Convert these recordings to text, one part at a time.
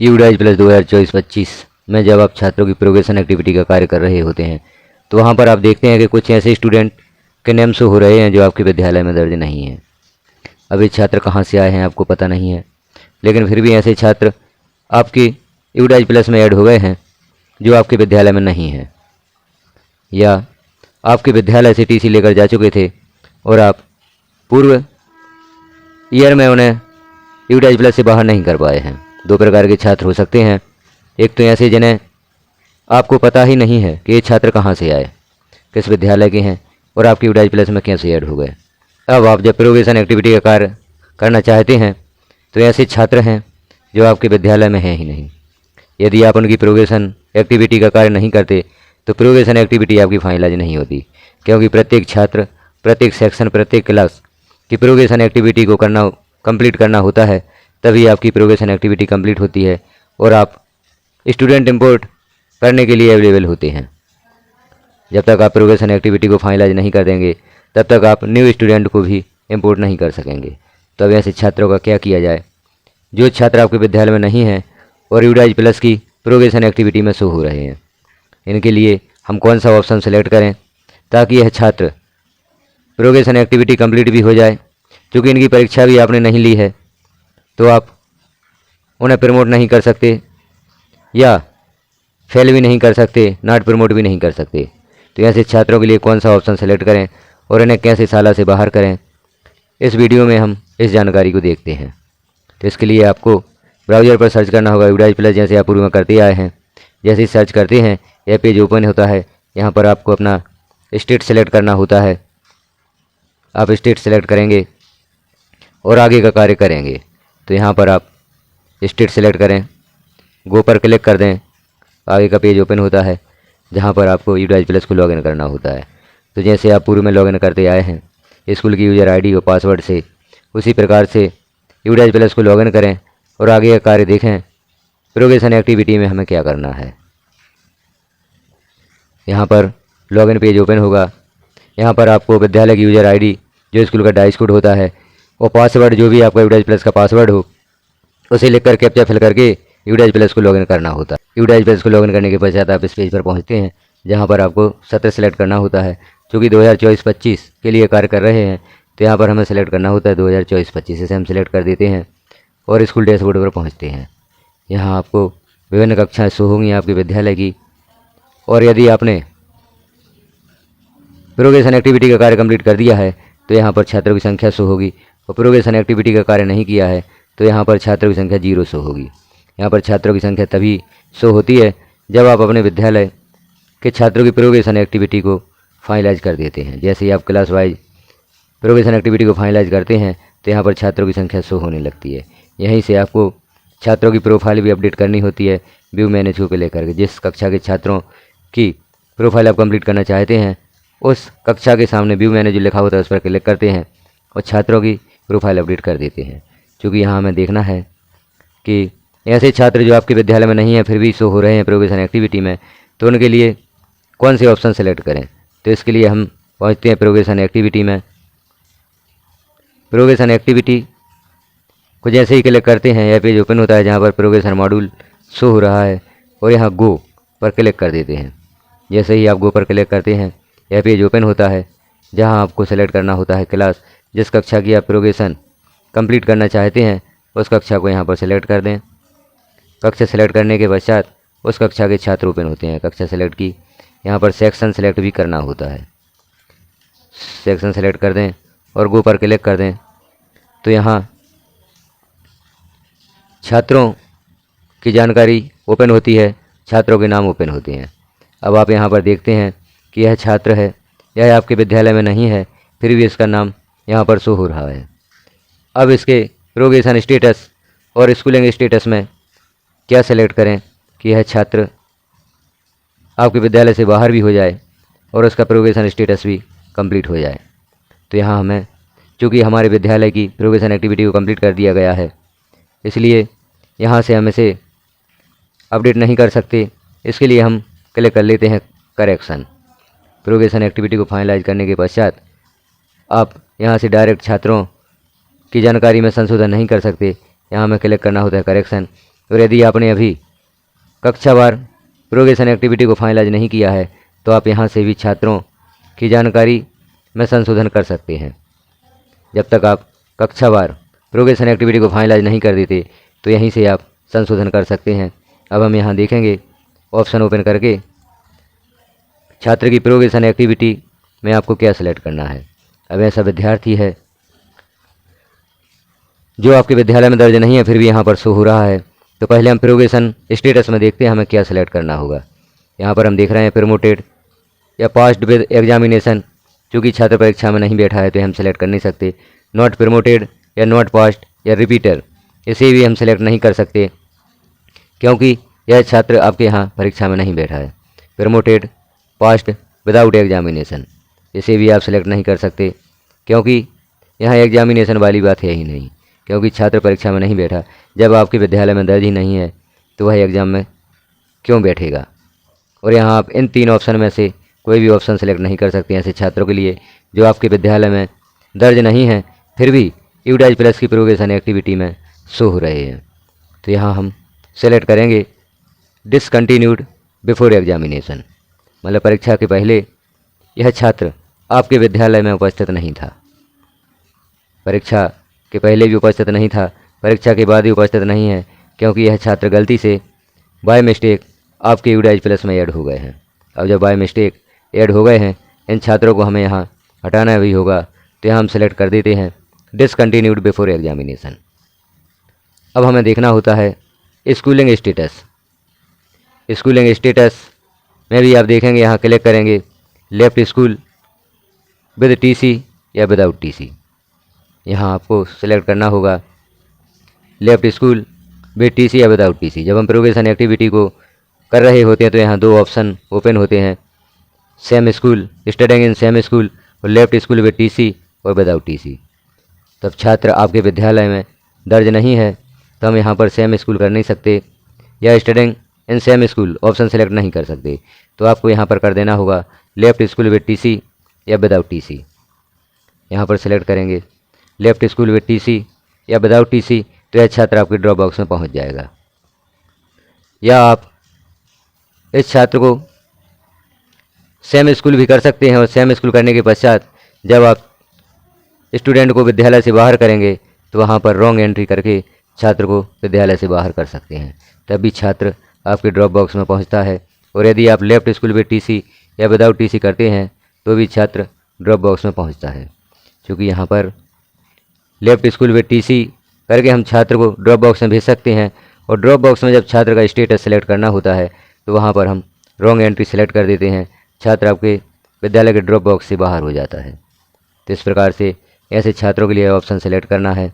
यूडाइज plus 2024-25 में जब आप छात्रों की प्रोग्रेशन एक्टिविटी का कार्य कर रहे होते हैं तो वहाँ पर आप देखते हैं कि कुछ ऐसे स्टूडेंट के नेम शो हो रहे हैं जो आपके विद्यालय में दर्ज नहीं हैं। अब ये छात्र कहाँ से आए हैं आपको पता नहीं है, लेकिन फिर भी ऐसे छात्र आपकी यूडाइज प्लस में ऐड हो गए हैं जो आपके विद्यालय में नहीं हैं, या आपके विद्यालय से टीसी लेकर जा चुके थे और आप पूर्व ईयर में उन्हें यूडाइज प्लस से बाहर नहीं कर पाए हैं। दो प्रकार के छात्र हो सकते हैं। एक तो ऐसे जिन्हें आपको पता ही नहीं है कि ये छात्र कहाँ से आए, किस विद्यालय के हैं और आपकी यूडाइज प्लस में कैसे ऐड हो गए। अब आप जब प्रोग्रेशन एक्टिविटी का कार्य करना चाहते हैं तो ऐसे छात्र हैं जो आपके विद्यालय में हैं ही नहीं। यदि आप उनकी प्रोग्रेशन एक्टिविटी का कार्य नहीं करते तो प्रोग्रेशन एक्टिविटी आपकी फाइनलाइज नहीं होती, क्योंकि प्रत्येक छात्र, प्रत्येक सेक्शन, प्रत्येक क्लास की प्रोग्रेशन एक्टिविटी को कंप्लीट करना होता है, तभी आपकी प्रोग्रेशन एक्टिविटी कंप्लीट होती है और आप स्टूडेंट इंपोर्ट करने के लिए अवेलेबल होते हैं। जब तक आप प्रोग्रेशन एक्टिविटी को फाइनलाइज नहीं कर देंगे तब तक आप न्यू स्टूडेंट को भी इंपोर्ट नहीं कर सकेंगे। तो अब ऐसे छात्रों का क्या किया जाए जो छात्र आपके विद्यालय में नहीं हैं और यूडाइज प्लस की प्रोग्रेशन एक्टिविटी में शो हो रहे हैं। इनके लिए हम कौन सा ऑप्शन सेलेक्ट करें ताकि यह छात्र प्रोग्रेशन एक्टिविटी कंप्लीट भी हो जाए। क्योंकि इनकी परीक्षा भी आपने नहीं ली है तो आप उन्हें प्रमोट नहीं कर सकते या फेल भी नहीं कर सकते, नॉट प्रमोट भी नहीं कर सकते। तो ऐसे छात्रों के लिए कौन सा ऑप्शन सेलेक्ट करें और इन्हें कैसे साला से बाहर करें, इस वीडियो में हम इस जानकारी को देखते हैं। तो इसके लिए आपको ब्राउज़र पर सर्च करना होगा यूडाइज प्लस, जैसे आप पूर्व में करते आए हैं। जैसे ही सर्च करते हैं यह पेज ओपन होता है। यहाँ पर आपको अपना स्टेट सेलेक्ट करना होता है। आप स्टेट सेलेक्ट करेंगे और आगे का कार्य करेंगे। तो यहाँ पर आप स्टेट सेलेक्ट करें, गो पर क्लिक कर दें, आगे का पेज ओपन होता है जहाँ पर आपको यूडाइज प्लस को लॉगिन करना होता है। तो जैसे आप पूर्व में लॉगिन करते आए हैं स्कूल की यूज़र आईडी और पासवर्ड से, उसी प्रकार से यूडाइज प्लस को लॉगिन करें और आगे का कार्य देखें प्रोग्रेशन एक्टिविटी में हमें क्या करना है। यहाँ पर लॉगिन पेज ओपन होगा। यहाँ पर आपको विद्यालय की यूज़र आईडी जो स्कूल का डाइस कोड होता है और पासवर्ड जो भी आपका यूडाइज प्लस का पासवर्ड हो उसे लिखकर कैप्चा फिल करके यूडाइज प्लस को लॉगिन करना होता है। यूडाइज प्लस को लॉगिन करने के पश्चात आप इस पेज पर पहुँचते हैं जहाँ पर आपको सत्र सेलेक्ट करना होता है। चूँकि 2024-25 के लिए कार्य कर रहे हैं तो यहाँ पर हमें सेलेक्ट करना होता है 2024-25। इसे हम सेलेक्ट कर देते हैं और स्कूल डैशबोर्ड पर पहुँचते हैं। यहाँ आपको विभिन्न कक्षाएँ शो होंगी आपके विद्यालय की, और यदि आपने प्रोग्रेशन एक्टिविटी का कार्य कंप्लीट कर दिया है तो यहाँ पर छात्रों की संख्या शो होगी, और प्रोग्रेशन एक्टिविटी का कार्य नहीं किया है तो यहाँ पर छात्रों की संख्या 0 शो होगी। यहाँ पर छात्रों की संख्या तभी शो होती है जब आप अपने विद्यालय के छात्रों की प्रोग्रेशन एक्टिविटी को फाइनलाइज कर देते हैं। जैसे ही आप क्लास वाइज प्रोग्रेशन एक्टिविटी को फाइनलाइज करते हैं तो यहाँ पर छात्रों की संख्या शो होने लगती है। यहीं से आपको छात्रों की प्रोफाइल भी अपडेट करनी होती है व्यू मैनेज को लेकर के। जिस कक्षा के छात्रों की प्रोफाइल आप कंप्लीट करना चाहते हैं उस कक्षा के सामने व्यू मैनेज लिखा होता है, उस पर क्लिक करते हैं और छात्रों की प्रोफाइल अपडेट कर देते हैं। क्योंकि यहाँ हमें देखना है कि ऐसे छात्र जो आपके विद्यालय में नहीं हैं फिर भी शो हो रहे हैं प्रोग्रेशन एक्टिविटी में, तो उनके लिए कौन से ऑप्शन सेलेक्ट करें। तो इसके लिए हम पहुँचते हैं प्रोग्रेशन एक्टिविटी में। प्रोग्रेशन एक्टिविटी को जैसे ही क्लिक करते हैं यह पेज ओपन होता है जहाँ पर प्रोग्रेशन मॉड्यूल शो हो रहा है, और यहाँ गो पर क्लिक कर देते हैं। जैसे ही आप गो पर क्लिक करते हैं यह पेज ओपन होता है जहाँ आपको सेलेक्ट करना होता है क्लास। जिस कक्षा की आप प्रोग्रेशन कंप्लीट करना चाहते हैं उस कक्षा को यहाँ पर सेलेक्ट कर दें। कक्षा सेलेक्ट करने के पश्चात उस कक्षा के छात्र ओपन होते हैं। कक्षा सेलेक्ट की, यहाँ पर सेक्शन सेलेक्ट भी करना होता है। सेक्शन सेलेक्ट कर दें और गो पर क्लिक कर दें तो यहाँ छात्रों की जानकारी ओपन होती है, छात्रों के नाम ओपन होते हैं। अब आप यहाँ पर देखते हैं कि यह छात्र है, यह आपके विद्यालय में नहीं है फिर भी इसका नाम यहाँ पर शो हो रहा है। अब इसके प्रोग्रेशन स्टेटस और स्कूलिंग स्टेटस में क्या सेलेक्ट करें कि यह छात्र आपके विद्यालय से बाहर भी हो जाए और उसका प्रोग्रेशन स्टेटस भी कंप्लीट हो जाए। तो यहाँ हमें, चूँकि हमारे विद्यालय की प्रोग्रेशन एक्टिविटी को कंप्लीट कर दिया गया है, इसलिए यहाँ से हम इसे अपडेट नहीं कर सकते। इसके लिए हम क्लिक कर लेते हैं करेक्शन। प्रोग्रेशन एक्टिविटी को फाइनलाइज करने के पश्चात आप यहाँ से डायरेक्ट छात्रों की जानकारी में संशोधन नहीं कर सकते। यहाँ हमें क्लिक करना होता है करेक्शन, और यदि आपने अभी कक्षावार प्रोग्रेशन एक्टिविटी को फाइनलाइज नहीं किया है तो आप यहाँ से भी छात्रों की जानकारी में संशोधन कर सकते हैं। जब तक आप कक्षावार प्रोग्रेशन एक्टिविटी को फाइनलाइज नहीं कर देते तो यहीं से आप संशोधन कर सकते हैं। अब हम यहाँ देखेंगे ऑप्शन ओपन करके छात्र की प्रोग्रेशन एक्टिविटी में आपको क्या सिलेक्ट करना है। अब ऐसा विद्यार्थी है जो आपके विद्यालय में दर्ज नहीं है फिर भी यहाँ पर शो हो रहा है, तो पहले हम प्रोग्रेशन स्टेटस में देखते हैं हमें क्या सिलेक्ट करना होगा। यहाँ पर हम देख रहे हैं प्रमोटेड या पास्ड विद एग्जामिनेशन, चूँकि छात्र परीक्षा में नहीं बैठा है तो हम सिलेक्ट कर नहीं सकते। नॉट प्रमोटेड या नॉट पास्ड या रिपीटर, इसे भी हम सिलेक्ट नहीं कर सकते क्योंकि यह छात्र आपके यहाँ परीक्षा में नहीं बैठा है। प्रमोटेड पास्ड विदाउट एग्जामिनेशन, इसे भी आप सिलेक्ट नहीं कर सकते क्योंकि यहाँ एग्जामिनेशन वाली बात है ही नहीं, क्योंकि छात्र परीक्षा में नहीं बैठा। जब आपके विद्यालय में दर्ज ही नहीं है तो वह एग्ज़ाम में क्यों बैठेगा। और यहाँ आप इन 3 ऑप्शन में से कोई भी ऑप्शन सेलेक्ट नहीं कर सकते ऐसे छात्रों के लिए जो आपके विद्यालय में दर्ज नहीं हैं फिर भी यूडाइज प्लस की प्रोग्रेशन एक्टिविटी में शो हो रहे हैं। तो यहाँ हम सेलेक्ट करेंगे डिसकंटिन्यूड बिफोर एग्जामिनेशन, मतलब परीक्षा के पहले यह छात्र आपके विद्यालय में उपस्थित नहीं था। परीक्षा के पहले भी उपस्थित नहीं था, परीक्षा के बाद भी उपस्थित नहीं है क्योंकि यह छात्र गलती से बाय मिस्टेक आपके यूडाइज प्लस में ऐड हो गए हैं। अब जब बाय मिस्टेक ऐड हो गए हैं इन छात्रों को हमें यहाँ हटाना भी होगा, तो यहाँ हम सेलेक्ट कर देते हैं डिसकंटिन्यूड बिफोर एग्जामिनेशन। अब हमें देखना होता है स्कूलिंग स्टेटस। स्कूलिंग स्टेटस में भी आप देखेंगे यहाँ क्लिक करेंगे लेफ्ट स्कूल विद टीसी या विदाउट टीसी। यहाँ आपको सिलेक्ट करना होगा लेफ्ट स्कूल विद टीसी या विदाउट टीसी। जब हम प्रोग्रेशन एक्टिविटी को कर रहे होते हैं तो यहाँ 2 ऑप्शन ओपन होते हैं, same school, studying in same school, और लेफ्ट स्कूल विद टीसी और विदाउट टीसी। तब छात्र आपके विद्यालय में दर्ज नहीं है तो हम यहाँ पर सेम स्कूल कर नहीं सकते या studying in same school option select नहीं कर सकते, तो आपको यहाँ पर कर देना होगा लेफ्ट स्कूल विद टीसी या विदाउट टीसी। यहाँ पर सेलेक्ट करेंगे लेफ्ट स्कूल विद टीसी या विदाउट टीसी, तो यह छात्र आपके ड्रॉप बॉक्स में पहुँच जाएगा। या आप इस छात्र को सेम स्कूल भी कर सकते हैं और सेम स्कूल करने के पश्चात जब आप स्टूडेंट को विद्यालय से बाहर करेंगे तो वहाँ पर रॉन्ग एंट्री करके छात्र को विद्यालय से बाहर कर सकते हैं, तभी छात्र आपके ड्रॉप बॉक्स में पहुँचता है। और यदि आप लेफ्ट स्कूल विद टीसी या विदाउट टीसी करते हैं तो भी छात्र ड्रॉप बॉक्स में पहुँचता है, क्योंकि यहाँ पर लेफ्ट स्कूल विद टीसी करके हम छात्र को ड्रॉप बॉक्स में भेज सकते हैं। और ड्रॉप बॉक्स में जब छात्र का स्टेटस सेलेक्ट करना होता है तो वहाँ पर हम रॉन्ग एंट्री सेलेक्ट कर देते हैं, छात्र आपके विद्यालय के ड्रॉप बॉक्स से बाहर हो जाता है। तो इस प्रकार से ऐसे छात्रों के लिए ऑप्शन सेलेक्ट करना है।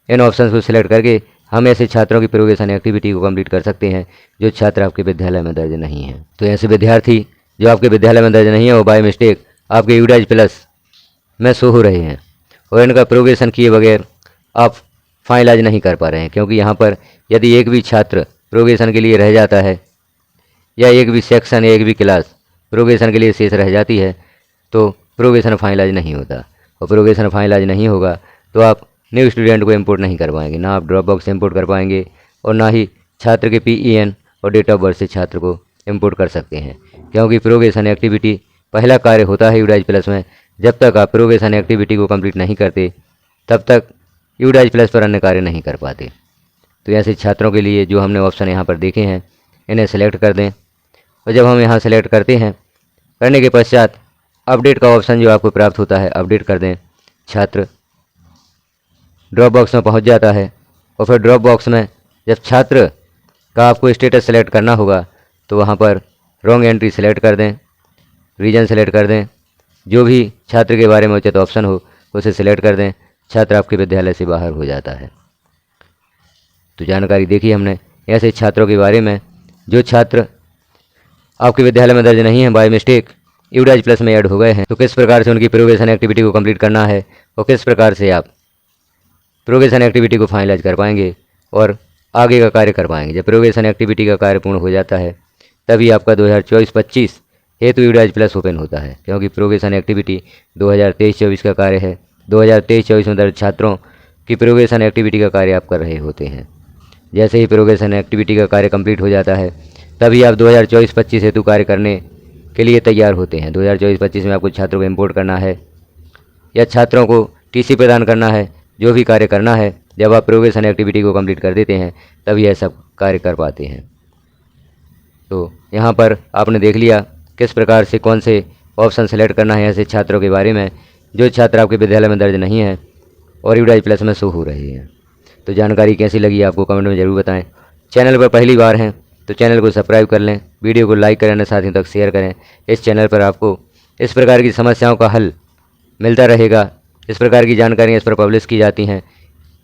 इन ऑप्शन को सिलेक्ट करके हम ऐसे छात्रों की प्रोग्रेशन एक्टिविटी को कंप्लीट कर सकते हैं जो छात्र आपके विद्यालय में दर्ज नहीं है। तो ऐसे विद्यार्थी जो आपके विद्यालय में दर्ज नहीं है वो बाय मिस्टेक आपके यूडाइज प्लस में शो हो रहे हैं और इनका प्रोग्रेशन किए बगैर आप फाइनलाइज नहीं कर पा रहे हैं, क्योंकि यहाँ पर यदि एक भी छात्र प्रोग्रेशन के लिए रह जाता है या एक भी सेक्शन या एक भी क्लास प्रोग्रेशन के लिए शेष रह जाती है तो प्रोग्रेशन फाइनलाइज नहीं होता। और प्रोग्रेशन फाइनलाइज नहीं होगा तो आप न्यू स्टूडेंट को इंपोर्ट नहीं कर पाएंगे, ना आप ड्रॉप बॉक्स से इंपोर्ट कर पाएंगे और ना ही छात्र के PEN और डेट ऑफ बर्थ से छात्र को इंपोर्ट कर सकते हैं, क्योंकि प्रोग्रेशन एक्टिविटी पहला कार्य होता है यूडाइज प्लस में। जब तक आप प्रोग्रेशन एक्टिविटी को कंप्लीट नहीं करते तब तक यूडाइज प्लस पर अन्य कार्य नहीं कर पाते। तो ऐसे छात्रों के लिए जो हमने ऑप्शन यहाँ पर देखे हैं इन्हें सेलेक्ट कर दें। और जब हम यहाँ सेलेक्ट करते हैं करने के पश्चात अपडेट का ऑप्शन जो आपको प्राप्त होता है अपडेट कर दें। छात्र ड्रॉप बॉक्स में पहुँच जाता है और फिर ड्रॉप बॉक्स में जब छात्र का आपको स्टेटस सेलेक्ट करना होगा तो वहाँ पर रॉन्ग एंट्री सेलेक्ट कर दें, रीजन सेलेक्ट कर दें, जो भी छात्र के बारे में उचित ऑप्शन हो उसे सिलेक्ट कर दें, छात्र आपके विद्यालय से बाहर हो जाता है। तो जानकारी देखी हमने ऐसे छात्रों के बारे में जो छात्र आपके विद्यालय में दर्ज नहीं है, बाय मिस्टेक यूडाइज प्लस में ऐड हो गए हैं, तो किस प्रकार से उनकी प्रोग्रेशन एक्टिविटी को कंप्लीट करना है और किस प्रकार से आप प्रोग्रेशन एक्टिविटी को फाइनलाइज कर पाएंगे और आगे का कार्य कर पाएंगे। जब प्रोग्रेशन एक्टिविटी का कार्य पूर्ण हो जाता है तभी आपका 2024-25 हेतु यूडाइज प्लस ओपन होता है, क्योंकि प्रोग्रेशन एक्टिविटी 2023-24 का कार्य है। 2023-24 में दर्ज छात्रों की प्रोग्रेशन एक्टिविटी का कार्य आप कर रहे होते हैं। जैसे ही प्रोग्रेशन एक्टिविटी का कार्य कंप्लीट हो जाता है तभी आप 2024-25 हेतु कार्य करने के लिए तैयार होते हैं। 2024-25 में आपको छात्रों को इम्पोर्ट करना है या छात्रों को टीसी प्रदान करना है, जो भी कार्य करना है, जब आप प्रोग्रेशन एक्टिविटी को कंप्लीट कर देते हैं तभी यह सब कार्य कर पाते हैं। तो यहाँ पर आपने देख लिया किस प्रकार से कौन से ऑप्शन सेलेक्ट करना है ऐसे छात्रों के बारे में जो छात्र आपके विद्यालय में दर्ज नहीं है और यूडाइज प्लस में शो हो रहे हैं। तो जानकारी कैसी लगी आपको कमेंट में ज़रूर बताएं। चैनल पर पहली बार हैं तो चैनल को सब्सक्राइब कर लें, वीडियो को लाइक करें और साथियों तक शेयर करें। इस चैनल पर आपको इस प्रकार की समस्याओं का हल मिलता रहेगा। इस प्रकार की जानकारियाँ इस पर पब्लिश की जाती हैं।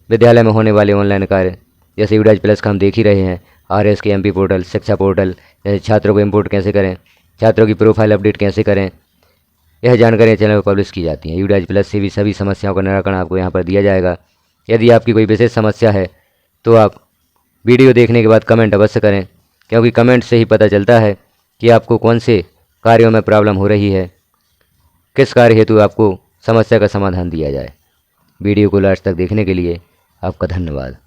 विद्यालय में होने वाले ऑनलाइन कार्य जैसे यूडाइज प्लस का हम देख ही रहे हैं, RS के MP पोर्टल, शिक्षा पोर्टल, जैसे छात्रों को इम्पोर्ट कैसे करें, छात्रों की प्रोफाइल अपडेट कैसे करें, यह जानकारियाँ चैनल पर पब्लिश की जाती हैं। यूडाइज प्लस से भी सभी समस्याओं का निराकरण आपको यहाँ पर दिया जाएगा। यदि आपकी कोई विशेष समस्या है तो आप वीडियो देखने के बाद कमेंट अवश्य करें, क्योंकि कमेंट से ही पता चलता है कि आपको कौन से कार्यों में प्रॉब्लम हो रही है, किस कार्य हेतु आपको समस्या का समाधान दिया जाए। वीडियो को लास्ट तक देखने के लिए आपका धन्यवाद।